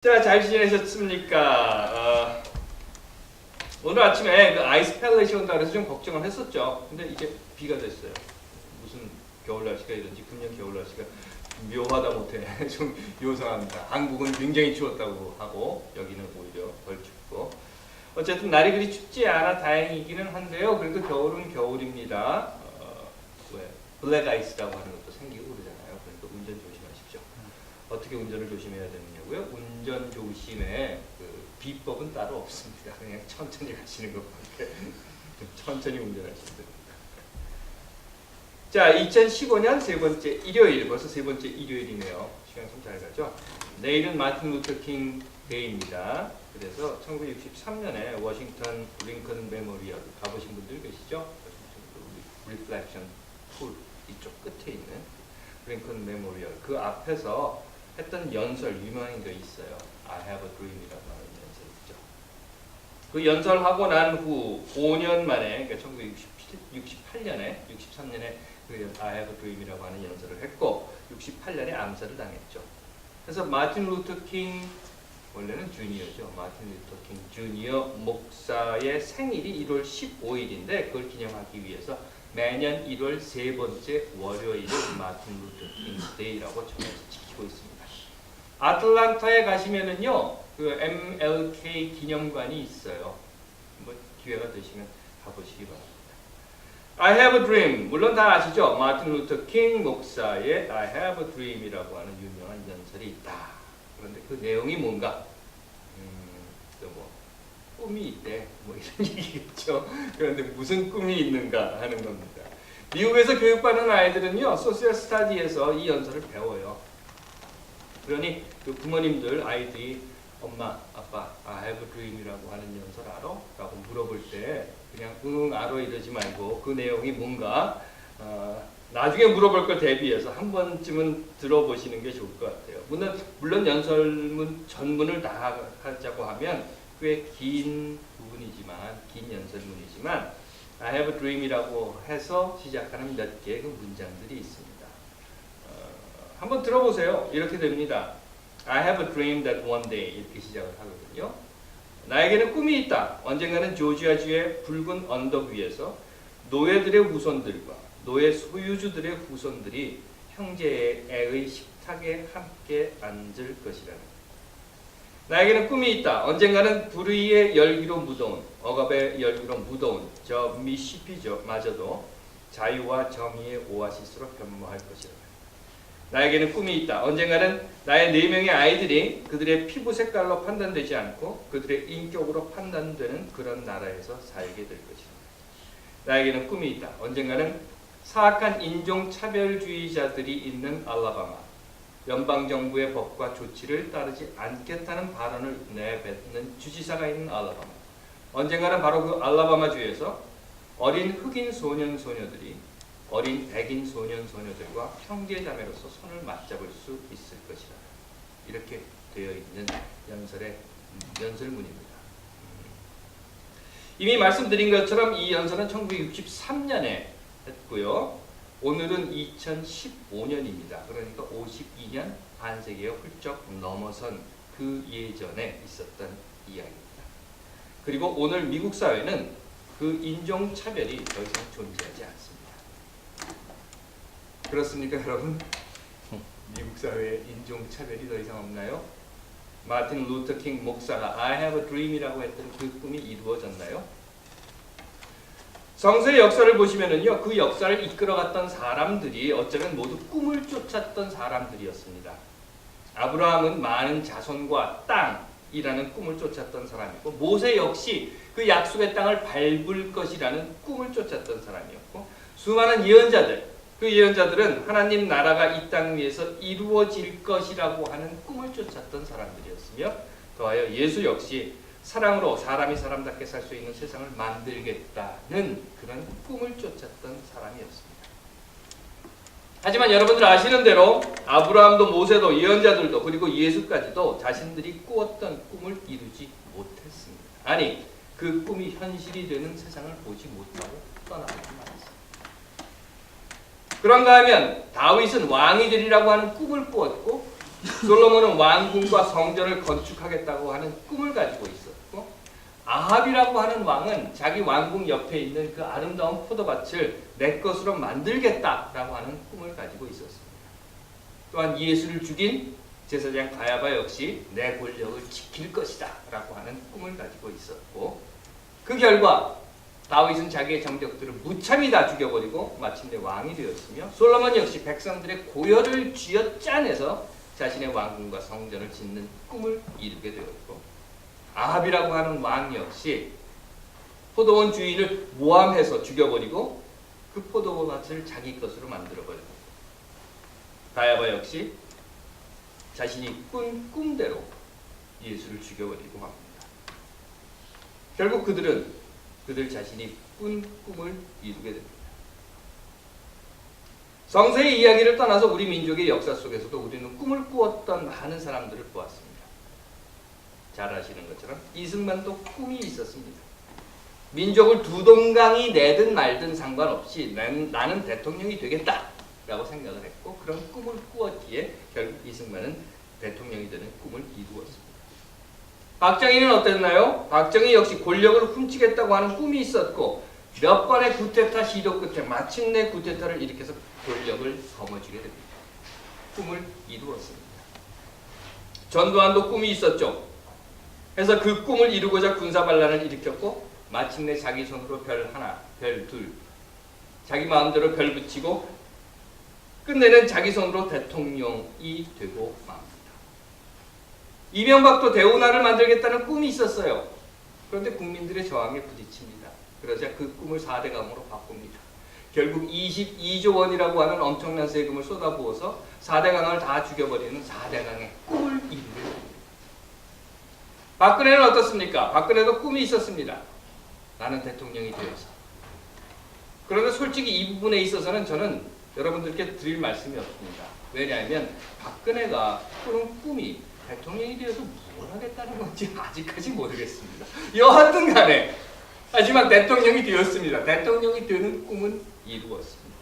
자, 잘 지내셨습니까? 오늘 아침에 그 아이스 팰렛이 온다 그래서 좀 걱정을 했었죠. 근데 이제 비가 됐어요. 무슨 겨울 날씨가 이런지 금년 겨울 날씨가 묘하다 못해 좀 요상합니다. 한국은 굉장히 추웠다고 하고 여기는 오히려 덜 춥고 어쨌든 날이 그리 춥지 않아 다행이기는 한데요. 그래도 겨울은 겨울입니다. 왜 블랙 아이스라고 하는 것도 생기고 그러잖아요. 그러니까 운전 조심하십시오. 어떻게 운전을 조심해야 되느냐고요? 운전 조심에 그 비법은 따로 없습니다. 그냥 천천히 가시는 것밖에. 좀 천천히 운전하시면 됩니다. 자, 2015년 세 번째 일요일, 벌써 세 번째 일요일이네요. 시간 좀 잘 가죠? 내일은 마틴 루터 킹 데이입니다. 그래서 1963년에 워싱턴 링컨 메모리얼 가보신 분들 계시죠? 리플렉션 풀 이쪽 끝에 있는 링컨 메모리얼 그 앞에서 했던 연설 유명한 게 있어요. I have a dream이라고 하는 연설이죠. 그 연설하고 난 후 5년 만에, 그러니까 1968년에, 63년에 그 I have a dream이라고 하는 연설을 했고 68년에 암살을 당했죠. 그래서 마틴 루터 킹, 원래는 주니어죠. 마틴 루터 킹 주니어 목사의 생일이 1월 15일인데 그걸 기념하기 위해서 매년 1월 세 번째 월요일을 마틴 루터 킹 데이라고 정해서 지키고 있습니다. 아틀란타에 가시면은요, 그 MLK 기념관이 있어요. 뭐 기회가 되시면 가보시기 바랍니다. I have a dream. 물론 다 아시죠? 마틴 루터 킹 목사의 I have a dream이라고 하는 유명한 연설이 있다. 그런데 그 내용이 뭔가? 또 뭐 꿈이 있대. 뭐 이런 얘기겠죠. 그런데 무슨 꿈이 있는가 하는 겁니다. 미국에서 교육받는 아이들은요, 소셜 스타디에서 이 연설을 배워요. 그러니 그 부모님들 아이들이 엄마, 아빠, I have a dream이라고 하는 연설 알아? 라고 물어볼 때 그냥 응 알아 이러지 말고 그 내용이 뭔가 나중에 물어볼 걸 대비해서 한 번쯤은 들어보시는 게 좋을 것 같아요. 물론 연설문 전문을 다 하자고 하면 꽤 긴 부분이지만 긴 연설문이지만 I have a dream이라고 해서 시작하는 몇 개의 그 문장들이 있습니다. 한번 들어보세요. 이렇게 됩니다. I have a dream that one day 이렇게 시작을 하거든요. 나에게는 꿈이 있다. 언젠가는 조지아주의 붉은 언덕 위에서 노예들의 후손들과 노예 소유주들의 후손들이 형제의 식탁에 함께 앉을 것이라는. 나에게는 꿈이 있다. 언젠가는 불의의 열기로 무더운 억압의 열기로 무더운 저 미시피죠 마저도 자유와 정의의 오아시스로 변모할 것이라는. 나에게는 꿈이 있다. 언젠가는 나의 4명의 아이들이 그들의 피부 색깔로 판단되지 않고 그들의 인격으로 판단되는 그런 나라에서 살게 될 것이다. 나에게는 꿈이 있다. 언젠가는 사악한 인종차별주의자들이 있는 알라바마, 연방정부의 법과 조치를 따르지 않겠다는 발언을 내뱉는 주지사가 있는 알라바마. 언젠가는 바로 그 알라바마주에서 어린 흑인 소년 소녀들이 어린 백인 소년 소녀들과 형제자매로서 손을 맞잡을 수 있을 것이다. 이렇게 되어 있는 연설문입니다. 이미 말씀드린 것처럼 이 연설은 1963년에 했고요. 오늘은 2015년입니다. 그러니까 52년 반세기가 훌쩍 넘어선 그 예전에 있었던 이야기입니다. 그리고 오늘 미국 사회는 그 인종차별이 더 이상 존재하지 않습니다. 그렇습니까, 여러분? 미국 사회에 인종차별이 더 이상 없나요? 마틴 루터 킹 목사가 I have a dream이라고 했던 그 꿈이 이루어졌나요? 성서의 역사를 보시면은요, 그 역사를 이끌어갔던 사람들이 어쩌면 모두 꿈을 쫓았던 사람들이었습니다. 아브라함은 많은 자손과 땅이라는 꿈을 쫓았던 사람이고, 모세 역시 그 약속의 땅을 밟을 것이라는 꿈을 쫓았던 사람이었고, 수많은 예언자들, 그 예언자들은 하나님 나라가 이 땅 위에서 이루어질 것이라고 하는 꿈을 쫓았던 사람들이었으며, 더하여 예수 역시 사랑으로 사람이 사람답게 살 수 있는 세상을 만들겠다는 그런 꿈을 쫓았던 사람이었습니다. 하지만 여러분들 아시는 대로 아브라함도 모세도 예언자들도 그리고 예수까지도 자신들이 꾸었던 꿈을 이루지 못했습니다. 아니, 그 꿈이 현실이 되는 세상을 보지 못하고 떠나고 말았습니다. 그런가 하면 다윗은 왕이 되리라고 하는 꿈을 꾸었고 솔로몬은 왕궁과 성전을 건축하겠다고 하는 꿈을 가지고 있었고, 아합이라고 하는 왕은 자기 왕궁 옆에 있는 그 아름다운 포도밭을 내 것으로 만들겠다라고 하는 꿈을 가지고 있었습니다. 또한 예수를 죽인 제사장 가야바 역시 내 권력을 지킬 것이다 라고 하는 꿈을 가지고 있었고, 그 결과 다윗은 자기의 정적들을 무참히 다 죽여버리고 마침내 왕이 되었으며, 솔로몬 역시 백성들의 고열을 쥐어짜내서 자신의 왕궁과 성전을 짓는 꿈을 이루게 되었고, 아합이라고 하는 왕 역시 포도원 주인을 모함해서 죽여버리고 그 포도밭을 자기 것으로 만들어버립니다. 가야바 역시 자신이 꾼 꿈대로 예수를 죽여버리고 합니다. 결국 그들 자신이 꾼 꿈을 이루게 됩니다. 성서의 이야기를 떠나서 우리 민족의 역사 속에서도 우리는 꿈을 꾸었던 많은 사람들을 보았습니다. 잘 아시는 것처럼 이승만도 꿈이 있었습니다. 민족을 두 동강이 내든 말든 상관없이 나는 대통령이 되겠다라고 생각을 했고, 그런 꿈을 꾸었기에 결국 이승만은 대통령이 되는 꿈을 이루었습니다. 박정희는 어땠나요? 박정희 역시 권력을 훔치겠다고 하는 꿈이 있었고, 몇 번의 구테타 시도 끝에 마침내 구테타를 일으켜서 권력을 거머쥐게 됩니다. 꿈을 이루었습니다. 전두환도 꿈이 있었죠. 그래서 그 꿈을 이루고자 군사반란을 일으켰고, 마침내 자기 손으로 별 하나, 별 둘, 자기 마음대로 별 붙이고 끝내는 자기 손으로 대통령이 되고 맙니다. 이명박도 대운하를 만들겠다는 꿈이 있었어요. 그런데 국민들의 저항에 부딪힙니다. 그러자 그 꿈을 4대강으로 바꿉니다. 결국 22조 원이라고 하는 엄청난 세금을 쏟아부어서 4대강을 다 죽여버리는 4대강의 꿈을 이루게 됩니다. 박근혜는 어떻습니까? 박근혜도 꿈이 있었습니다. 나는 대통령이 되어서. 그런데 솔직히 이 부분에 있어서는 저는 여러분들께 드릴 말씀이 없습니다. 왜냐하면 박근혜가 꾸는 꿈이 대통령이 되어서 뭘 하겠다는 건지 아직까지 모르겠습니다. 여하튼 간에 하지만 대통령이 되었습니다. 대통령이 되는 꿈은 이루었습니다.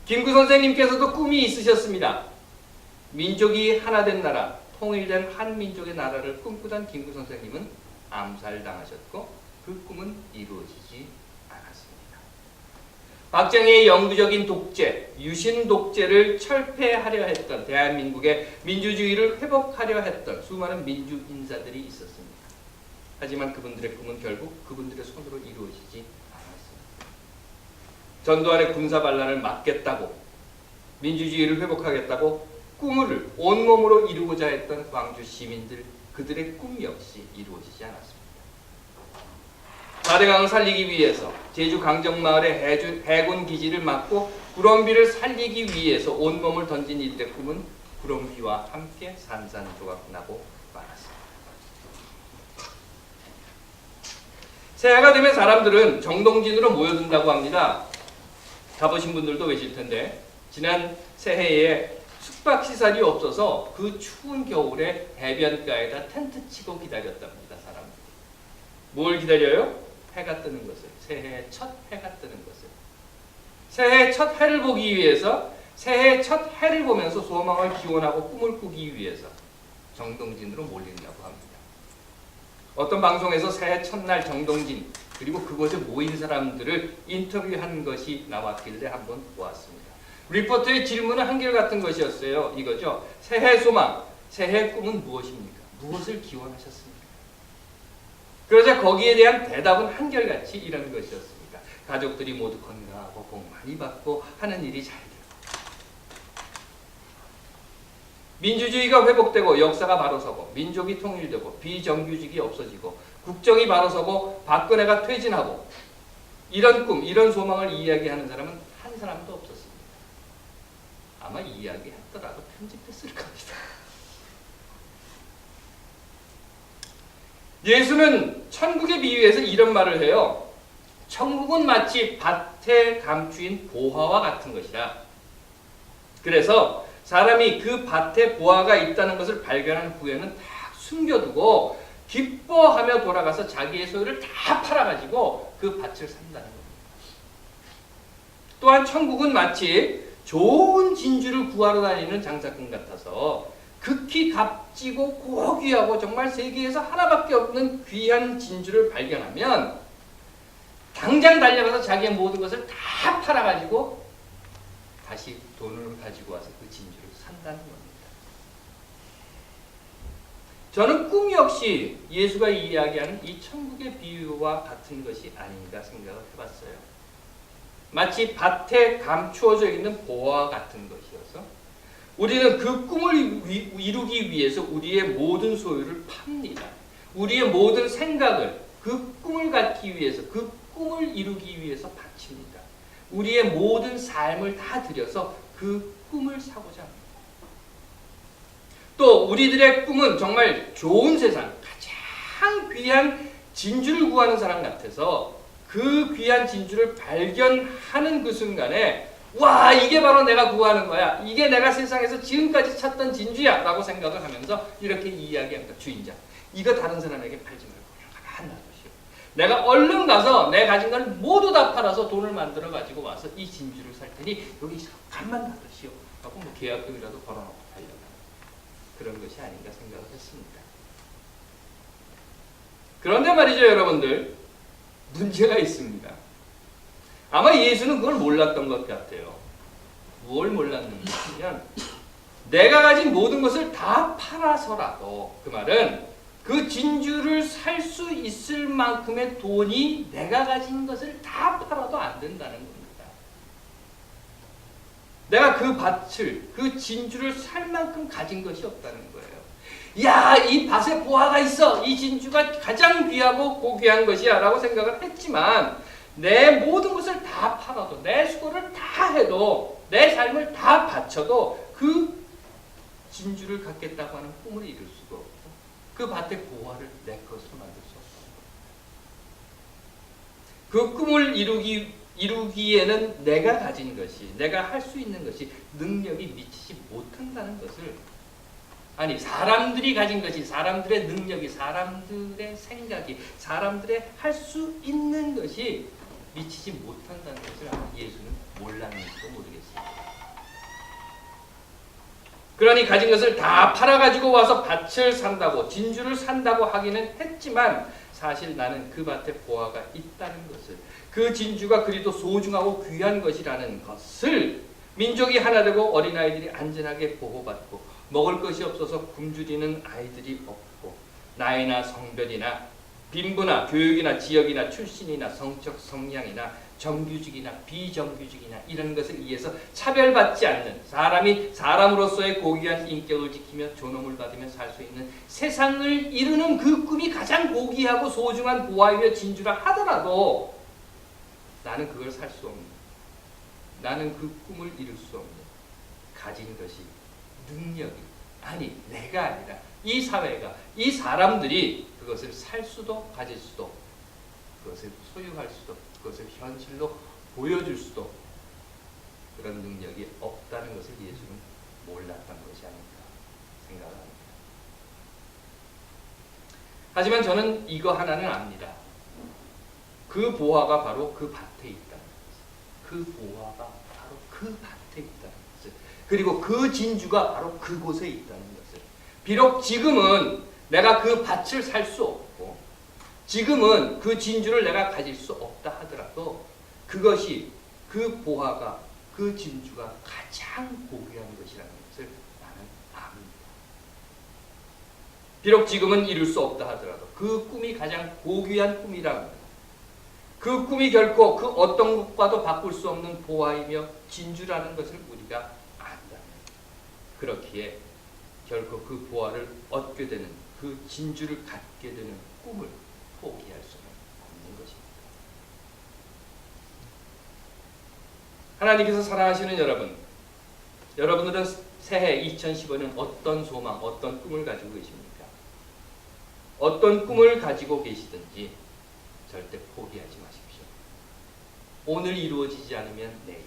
김구 선생님께서도 꿈이 있으셨습니다. 민족이 하나 된 나라, 통일된 한민족의 나라를 꿈꾸던 김구 선생님은 암살당하셨고 그 꿈은 이루어지지 않았습니다. 박정희의 영구적인 독재, 유신 독재를 철폐하려 했던, 대한민국의 민주주의를 회복하려 했던 수많은 민주 인사들이 있었습니다. 하지만 그분들의 꿈은 결국 그분들의 손으로 이루어지지 않았습니다. 전두환의 군사반란을 막겠다고, 민주주의를 회복하겠다고 꿈을 온몸으로 이루고자 했던 광주 시민들, 그들의 꿈 역시 이루어지지 않았습니다. 4대강을 살리기 위해서 제주 강정마을의 해군 기지를 막고 구럼비를 살리기 위해서 온몸을 던진 이들의 꿈은 구럼비와 함께 산산조각 나고 말았습니다. 새해가 되면 사람들은 정동진으로 모여든다고 합니다. 가보신 분들도 계실 텐데, 지난 새해에 숙박시설이 없어서 그 추운 겨울에 해변가에다 텐트 치고 기다렸답니다. 사람들이. 뭘 기다려요? 해가 뜨는 것을. 새해의 첫 해가 뜨는 것을. 새해의 첫 해를 보기 위해서, 새해의 첫 해를 보면서 소망을 기원하고 꿈을 꾸기 위해서 정동진으로 몰린다고 합니다. 어떤 방송에서 새해 첫날 정동진, 그리고 그곳에 모인 사람들을 인터뷰한 것이 나왔길래 한번 보았습니다. 리포터의 질문은 한결같은 것이었어요. 이거죠. 새해 소망, 새해 꿈은 무엇입니까? 무엇을 기원하셨습니까? 그러자 거기에 대한 대답은 한결같이 이런 것이었습니다. 가족들이 모두 건강하고 복 많이 받고 하는 일이 잘 되고, 민주주의가 회복되고 역사가 바로서고 민족이 통일되고 비정규직이 없어지고 국정이 바로서고 박근혜가 퇴진하고, 이런 꿈, 이런 소망을 이야기하는 사람은 한 사람도 없었습니다. 아마 이야기했더라도 편집됐을 겁니다. 예수는 천국의 비유에서 이런 말을 해요. 천국은 마치 밭에 감추인 보화와 같은 것이다. 그래서 사람이 그 밭에 보화가 있다는 것을 발견한 후에는 다 숨겨두고 기뻐하며 돌아가서 자기의 소유를 다 팔아가지고 그 밭을 산다는 겁니다. 또한 천국은 마치 좋은 진주를 구하러 다니는 장사꾼 같아서 극히 값지고 고귀하고 정말 세계에서 하나밖에 없는 귀한 진주를 발견하면 당장 달려가서 자기의 모든 것을 다 팔아가지고 다시 돈을 가지고 와서 그 진주를 산다는 겁니다. 저는 꿈 역시 예수가 이야기하는 이 천국의 비유와 같은 것이 아닌가 생각을 해봤어요. 마치 밭에 감추어져 있는 보화와 같은 것이어서 우리는 그 꿈을 이루기 위해서 우리의 모든 소유를 팝니다. 우리의 모든 생각을 그 꿈을 갖기 위해서, 그 꿈을 이루기 위해서 바칩니다. 우리의 모든 삶을 다 들여서 그 꿈을 사고자 합니다. 또 우리들의 꿈은 정말 좋은 세상, 가장 귀한 진주를 구하는 사람 같아서 그 귀한 진주를 발견하는 그 순간에 와, 이게 바로 내가 구하는 거야. 이게 내가 세상에서 지금까지 찾던 진주야 라고 생각을 하면서 이렇게 이야기합니다. 주인장, 이거 다른 사람에게 팔지 말고 그냥 가만 놔두시오. 내가 얼른 가서 내 가진 걸 모두 다 팔아서 돈을 만들어 가지고 와서 이 진주를 살 테니 여기 가만 놔두시오 하고 뭐 계약금이라도 걸어놓고 달려가는 그런 것이 아닌가 생각을 했습니다. 그런데 말이죠, 여러분들, 문제가 있습니다. 아마 예수는 그걸 몰랐던 것 같아요. 뭘 몰랐느냐면 내가 가진 모든 것을 다 팔아서라도, 그 말은 그 진주를 살 수 있을 만큼의 돈이 내가 가진 것을 다 팔아도 안 된다는 겁니다. 내가 그 밭을, 그 진주를 살 만큼 가진 것이 없다는 거예요. 야, 이 밭에 보화가 있어. 이 진주가 가장 귀하고 고귀한 것이야 라고 생각을 했지만 내 모든 것을 다 팔아도, 내 수고를 다 해도, 내 삶을 다 바쳐도 그 진주를 갖겠다고 하는 꿈을 이룰 수가 없고 그 밭의 보화를 내 것으로 만들 수 없습니다. 그 꿈을 이루기에는 내가 가진 것이, 내가 할 수 있는 것이 능력이 미치지 못한다는 것을, 아니, 사람들이 가진 것이, 사람들의 능력이, 사람들의 생각이, 사람들의 할 수 있는 것이 미치지 못한다는 것을 아마 예수는 몰랐는지도 모르겠습니다. 그러니 가진 것을 다 팔아가지고 와서 밭을 산다고, 진주를 산다고 하기는 했지만 사실 나는 그 밭에 보화가 있다는 것을, 그 진주가 그리도 소중하고 귀한 것이라는 것을, 민족이 하나 되고 어린아이들이 안전하게 보호받고 먹을 것이 없어서 굶주리는 아이들이 없고 나이나 성별이나 빈부나 교육이나 지역이나 출신이나 성적 성향이나 정규직이나 비정규직이나 이런 것을 위해서 차별받지 않는, 사람이 사람으로서의 고귀한 인격을 지키며 존엄을 받으며 살 수 있는 세상을 이루는 그 꿈이 가장 고귀하고 소중한 보화이며 진주라 하더라도 나는 그걸 살 수 없는, 나는 그 꿈을 이룰 수 없는, 가진 것이, 능력이, 아니 내가 아니라 이 사회가, 이 사람들이 그것을 살 수도 가질 수도, 그것을 소유할 수도, 그것을 현실로 보여줄 수도 그런 능력이 없다는 것을 예수는 몰랐던 것이 아닌가 생각을 합니다. 하지만 저는 이거 하나는 압니다. 그 보화가 바로 그 밭에 있다는 것을, 그 보화가 바로 그 밭에 있다는 것을, 그리고 그 진주가 바로 그곳에 있다는 것을. 비록 지금은 내가 그 밭을 살 수 없고 지금은 그 진주를 내가 가질 수 없다 하더라도 그것이, 그 보화가, 그 진주가 가장 고귀한 것이라는 것을 나는 압니다. 비록 지금은 이룰 수 없다 하더라도 그 꿈이 가장 고귀한 꿈이라는 것, 그 꿈이 결코 그 어떤 것과도 바꿀 수 없는 보화이며 진주라는 것을 우리가 안다면, 그렇기에 결코 그 보화를 얻게 되는, 그 진주를 갖게 되는 꿈을 포기할 수는 없는 것입니다. 하나님께서 사랑하시는 여러분, 여러분들은 새해 2015년 어떤 소망, 어떤 꿈을 가지고 계십니까? 어떤 꿈을 가지고 계시든지 절대 포기하지 마십시오. 오늘 이루어지지 않으면 내일,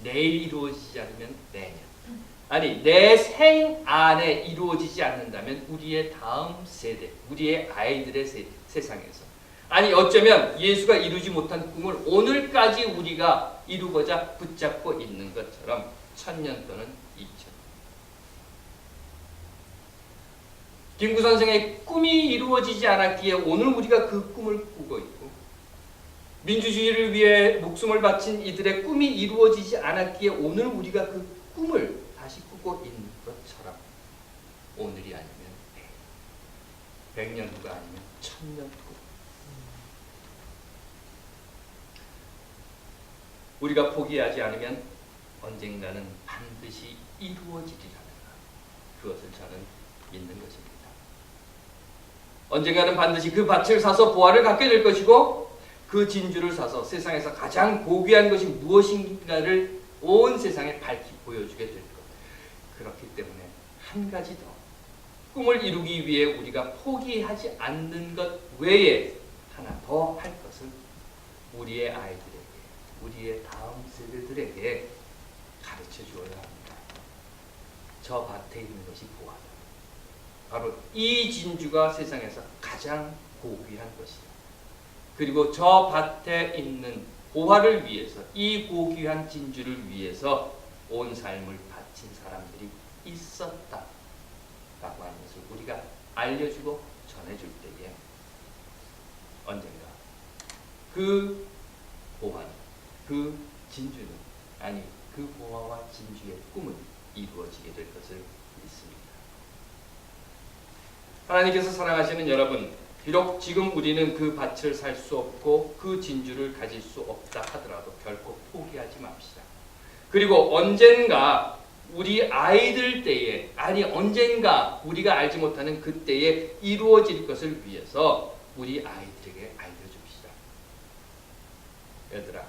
내일 이루어지지 않으면 내년, 아니 내 생 안에 이루어지지 않는다면 우리의 다음 세대, 우리의 아이들의 세상에서, 아니 어쩌면 예수가 이루지 못한 꿈을 오늘까지 우리가 이루고자 붙잡고 있는 것처럼 1000년 또는 2000년. 김구 선생의 꿈이 이루어지지 않았기에 오늘 우리가 그 꿈을 꾸고 있고, 민주주의를 위해 목숨을 바친 이들의 꿈이 이루어지지 않았기에 오늘 우리가 그 꿈을 다시 꾸고 있는 것처럼 오늘이 아니면 100년 후가 아니면 1000년 후 우리가 포기하지 않으면 언젠가는 반드시 이루어지리라는 것, 그것을 저는 믿는 것입니다. 언젠가는 반드시 그 밭을 사서 보화를 갖게 될 것이고, 그 진주를 사서 세상에서 가장 고귀한 것이 무엇인가를 온 세상에 밝히 보여주게 될 것. 그렇기 때문에 한 가지 더, 꿈을 이루기 위해 우리가 포기하지 않는 것 외에 하나 더 할 것은 우리의 아이들에게, 우리의 다음 세대들에게 가르쳐 주어야 합니다. 저 밭에 있는 것이 보화다. 바로 이 진주가 세상에서 가장 고귀한 것이다. 그리고 저 밭에 있는 보화를 위해서, 이 고귀한 진주를 위해서 온 삶을 바친 사람들이 있었다 라고 하는 것을 우리가 알려주고 전해줄 때에 언젠가 그 보화는, 그 진주는, 아니 그 보화와 진주의 꿈은 이루어지게 될 것을 믿습니다. 하나님께서 사랑하시는 여러분, 비록 지금 우리는 그 밭을 살 수 없고 그 진주를 가질 수 없다 하더라도 결코 포기하지 맙시다. 그리고 언젠가 우리 아이들 때에, 아니 언젠가 우리가 알지 못하는 그때에 이루어질 것을 위해서 우리 아이들에게 알려줍시다. 얘들아,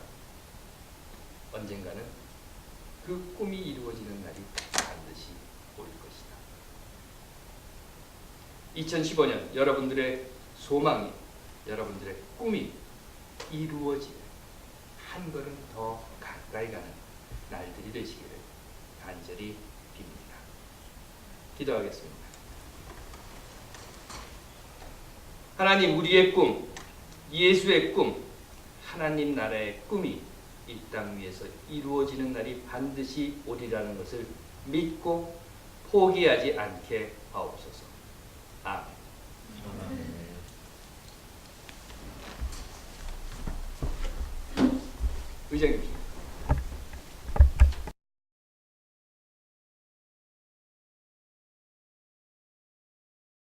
언젠가는 그 꿈이 이루어지는 날이 반드시 올 것이다. 2015년 여러분들의 소망이, 여러분들의 꿈이 이루어지는 한 걸음 더 가까이 가는 날들이 되시기를 간절히 빕니다. 기도하겠습니다. 하나님, 우리의 꿈, 예수의 꿈, 하나님 나라의 꿈이 이 땅 위에서 이루어지는 날이 반드시 오리라는 것을 믿고 포기하지 않게 하옵소서. 아멘. 의장님.